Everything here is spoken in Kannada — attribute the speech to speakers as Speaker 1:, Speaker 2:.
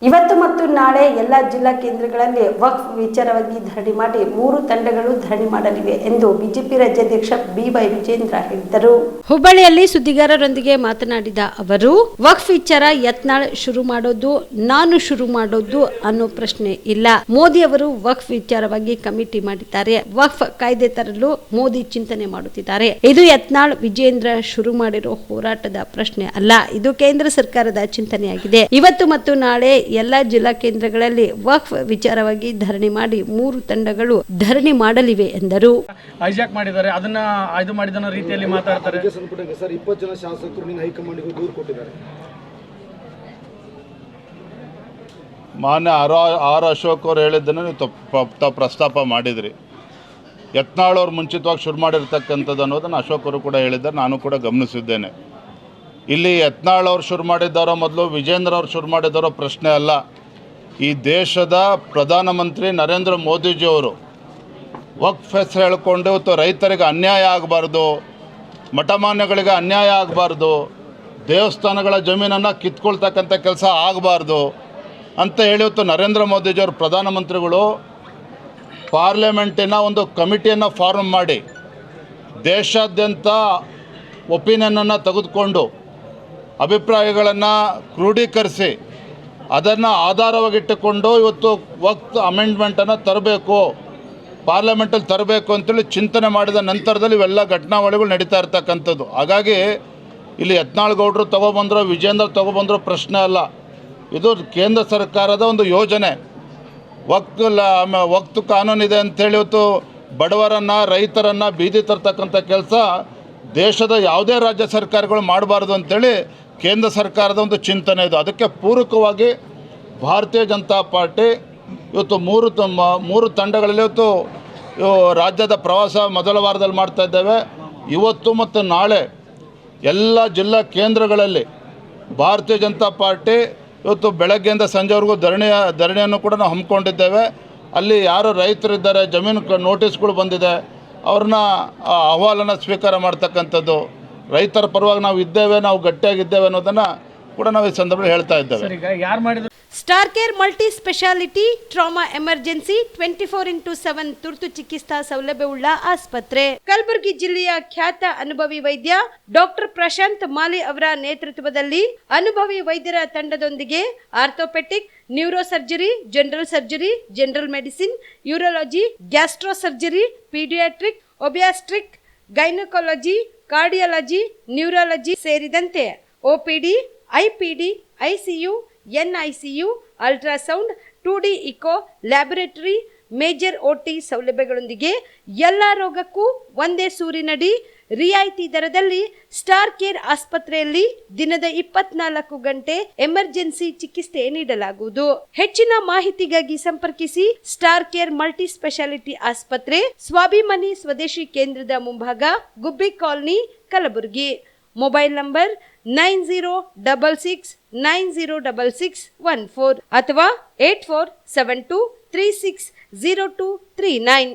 Speaker 1: ಇವತ್ತು ಮತ್ತು ನಾಳೆ ಎಲ್ಲ ಜಿಲ್ಲಾ ಕೇಂದ್ರಗಳಲ್ಲಿ ವಕ್ಫ್ ವಿಚಾರವಾಗಿ ಧರಣಿ ಮಾಡಿ 3 ತಂಡಗಳು ಧರಣಿ ಮಾಡಲಿವೆ ಎಂದು ಬಿಜೆಪಿ ರಾಜ್ಯಾಧ್ಯಕ್ಷ ಬಿವೈ ವಿಜೇಂದ್ರ ಹೇಳಿದರು. ಹುಬ್ಬಳ್ಳಿಯಲ್ಲಿ ಸುದ್ದಿಗಾರರೊಂದಿಗೆ ಮಾತನಾಡಿದ ಅವರು, ವಕ್ಫ್ ವಿಚಾರ ಯತ್ನಾಳ್ ಶುರು ಮಾಡೋದು ನಾನು ಶುರು ಮಾಡೋದು ಅನ್ನೋ ಪ್ರಶ್ನೆ ಇಲ್ಲ. ಮೋದಿ ಅವರು ವಕ್ಫ್ ವಿಚಾರವಾಗಿ ಕಮಿಟಿ ಮಾಡಿದ್ದಾರೆ. ವಕ್ಫ್ ಕಾಯ್ದೆ ತರಲು ಮೋದಿ ಚಿಂತನೆ ಮಾಡುತ್ತಿದ್ದಾರೆ. ಇದು ಯತ್ನಾಳ್ ವಿಜೇಂದ್ರ ಶುರು ಮಾಡಿರೋ ಹೋರಾಟದ ಪ್ರಶ್ನೆ ಅಲ್ಲ. ಇದು ಕೇಂದ್ರ ಸರ್ಕಾರದ ಚಿಂತನೆಯಾಗಿದೆ. ಇವತ್ತು ಮತ್ತು ನಾಳೆ ಎಲ್ಲ ಜಿಲ್ಲಾ ಕೇಂದ್ರಗಳಲ್ಲಿ ವಕ್ಫ್ ವಿಚಾರವಾಗಿ ಧರಣಿ ಮಾಡಿ 3 ತಂಡಗಳು ಧರಣಿ ಮಾಡಲಿವೆ ಎಂದರು.
Speaker 2: ಹೈಜಾಕ್ ಮಾಡಿದ್ದಾರೆ, ಅದನ್ನ ಇದು ಮಾಡಿದ ರೀತಿಯಲ್ಲಿ ಮಾತಾಡ್ತಾರೆ.
Speaker 3: ಸರ್ 20 ಜನ ಶಾಸಕರು ನಿನ್ನ ಹೈಕಮಾಂಡ್ಗೆ ದೂರು ಕೊಟ್ಟಿದ್ದಾರೆ.
Speaker 4: ಮಾನ್ಯ ಆರ್ ಅಶೋಕ್ ಅವರು ಹೇಳಿದ್ದನ್ನು ನೀವು ಪ್ರಸ್ತಾಪ ಮಾಡಿದ್ರಿ. ಯತ್ನಾಳ್ ಅವರು ಮುಂಚಿತವಾಗಿ ಶುರು ಮಾಡಿರ್ತಕ್ಕಂಥದ್ದು ಅನ್ನೋದನ್ನು ಅಶೋಕ್ ಅವರು ಕೂಡ ಹೇಳಿದ್ದಾರೆ, ನಾನು ಕೂಡ ಗಮನಿಸಿದ್ದೇನೆ. ಇಲ್ಲಿ ಯತ್ನಾಳ್ ಅವರು ಶುರು ಮಾಡಿದ್ದಾರೋ ಮೊದಲು ವಿಜೇಂದ್ರ ಅವರು ಶುರು ಮಾಡಿದ್ದಾರೋ ಪ್ರಶ್ನೆ ಅಲ್ಲ. ಈ ದೇಶದ ಪ್ರಧಾನಮಂತ್ರಿ ನರೇಂದ್ರ ಮೋದಿಜಿಯವರು ವಕ್ಫ್ ಹೆಸರು ಹೇಳ್ಕೊಂಡು ಇವತ್ತು ರೈತರಿಗೆ ಅನ್ಯಾಯ ಆಗಬಾರ್ದು, ಮಠಮಾನ್ಯಗಳಿಗೆ ಅನ್ಯಾಯ ಆಗಬಾರ್ದು, ದೇವಸ್ಥಾನಗಳ ಜಮೀನನ್ನು ಕಿತ್ಕೊಳ್ತಕ್ಕಂಥ ಕೆಲಸ ಆಗಬಾರ್ದು ಅಂತ ಹೇಳಿ ಇವತ್ತು ನರೇಂದ್ರ ಮೋದಿಜಿಯವರು ಪ್ರಧಾನಮಂತ್ರಿಗಳು ಪಾರ್ಲಿಮೆಂಟಿನ ಒಂದು ಕಮಿಟಿಯನ್ನು ಫಾರ್ಮ್ ಮಾಡಿ ದೇಶಾದ್ಯಂತ ಒಪಿನಿಯನನ್ನು ತೆಗೆದುಕೊಂಡು ಅಭಿಪ್ರಾಯಗಳನ್ನು ಕ್ರೋಢೀಕರಿಸಿ ಅದನ್ನು ಆಧಾರವಾಗಿಟ್ಟುಕೊಂಡು ಇವತ್ತು ವಕ್ಫ್ ಅಮೆಂಡ್ಮೆಂಟನ್ನು ತರಬೇಕು, ಪಾರ್ಲಿಮೆಂಟಲ್ಲಿ ತರಬೇಕು ಅಂತೇಳಿ ಚಿಂತನೆ ಮಾಡಿದ ನಂತರದಲ್ಲಿ ಇವೆಲ್ಲ ಘಟನಾವಳಿಗಳು ನಡೀತಾ ಇರ್ತಕ್ಕಂಥದ್ದು. ಹಾಗಾಗಿ ಇಲ್ಲಿ ಯತ್ನಾಳ್ ಗೌಡರು ತೊಗೊಬಂದ್ರು, ವಿಜೇಂದ್ರ ತೊಗೊಬಂದ್ರು ಪ್ರಶ್ನೆ ಅಲ್ಲ. ಇದು ಕೇಂದ್ರ ಸರ್ಕಾರದ ಒಂದು ಯೋಜನೆ. ವಕ್ಫ್ ಕಾನೂನಿದೆ ಅಂಥೇಳಿ ಇವತ್ತು ಬಡವರನ್ನು ರೈತರನ್ನು ಬೀದಿ ತರ್ತಕ್ಕಂಥ ಕೆಲಸ ದೇಶದ ಯಾವುದೇ ರಾಜ್ಯ ಸರ್ಕಾರಗಳು ಮಾಡಬಾರ್ದು ಅಂಥೇಳಿ ಕೇಂದ್ರ ಸರ್ಕಾರದ ಒಂದು ಚಿಂತನೆ ಇದು. ಅದಕ್ಕೆ ಪೂರಕವಾಗಿ ಭಾರತೀಯ ಜನತಾ ಪಾರ್ಟಿ ಇವತ್ತು ಮೂರು ತಂಡಗಳಲ್ಲಿ ಇವತ್ತು ರಾಜ್ಯದ ಪ್ರವಾಸ ಮೊದಲ ವಾರದಲ್ಲಿ ಮಾಡ್ತಾ ಇದ್ದೇವೆ. ಇವತ್ತು ಮತ್ತು ನಾಳೆ ಎಲ್ಲ ಜಿಲ್ಲಾ ಕೇಂದ್ರಗಳಲ್ಲಿ ಭಾರತೀಯ ಜನತಾ ಪಾರ್ಟಿ ಇವತ್ತು ಬೆಳಗ್ಗೆಯಿಂದ ಸಂಜೆವರೆಗೂ ಧರಣಿಯನ್ನು ಕೂಡ ನಾವು ಹಮ್ಮಿಕೊಂಡಿದ್ದೇವೆ. ಅಲ್ಲಿ ಯಾರು ರೈತರಿದ್ದಾರೆ, ಜಮೀನು ನೋಟಿಸ್ಗಳು ಬಂದಿದೆ, ಅವ್ರನ್ನ ಅಹವಾಲನ್ನು ಸ್ವೀಕಾರ ಮಾಡ್ತಕ್ಕಂಥದ್ದು, ರೈತರ ಪರವಾಗಿ ನಾವು ಇದ್ದೇವೆ, ನಾವು ಗಟ್ಟಿಯಾಗಿದ್ದೇವೆ ಅನ್ನೋದನ್ನು ಕೂಡ ನಾವು ಈ ಸಂದರ್ಭದಲ್ಲಿ ಹೇಳ್ತಾ ಇದ್ದೇವೆ.
Speaker 1: Star care multi speciality trauma emergency 24x7 ತುರ್ತು ಚಿಕಿತ್ಸಾ ಸೌಲಭ್ಯವುಳ್ಳ ಆಸ್ಪತ್ರೆ. ಕಲಬುರಗಿ ಜಿಲ್ಲೆಯ ಖ್ಯಾತ ಅನುಭವಿ ವೈದ್ಯ ಡಾಕ್ಟರ್ ಪ್ರಶಾಂತ್ ಮಾಲಿ ಅವರ ನೇತೃತ್ವದಲ್ಲಿ ಅನುಭವಿ ವೈದ್ಯರ ತಂಡದೊಂದಿಗೆ orthopaedic, neuro surgery, general surgery, general medicine, urology, gastro surgery, paediatric, obstetric, gynaecology, cardiology, neurology ಸೇರಿದಂತೆ OPD, IPD, ICU, NICU, ultrasound, 2D echo, laboratory, major OT ಸೌಲಭ್ಯಗಳೊಂದಿಗೆ ಎಲ್ಲ ರೋಗಕ್ಕೂ ಒಂದೇ ಸೂರಿನಡಿ ರಿಯಾಯಿತಿ ದರದಲ್ಲಿ ಸ್ಟಾರ್ ಕೇರ್ ಆಸ್ಪತ್ರೆಯಲ್ಲಿ ದಿನದ 24 ಗಂಟೆ ಎಮರ್ಜೆನ್ಸಿ ಚಿಕಿತ್ಸೆ ನೀಡಲಾಗುವುದು. ಹೆಚ್ಚಿನ ಮಾಹಿತಿಗಾಗಿ ಸಂಪರ್ಕಿಸಿ ಸ್ಟಾರ್ ಕೇರ್ ಮಲ್ಟಿ ಸ್ಪೆಷಾಲಿಟಿ ಆಸ್ಪತ್ರೆ, ಸ್ವಾಭಿಮಾನಿ ಸ್ವದೇಶಿ ಕೇಂದ್ರದ ಮುಂಭಾಗ, ಗುಬ್ಬಿ ಕಾಲನಿ, ಕಲಬುರಗಿ. ಮೊಬೈಲ್ ನಂಬರ್ 9066906614 ಅಥವಾ 8472360239.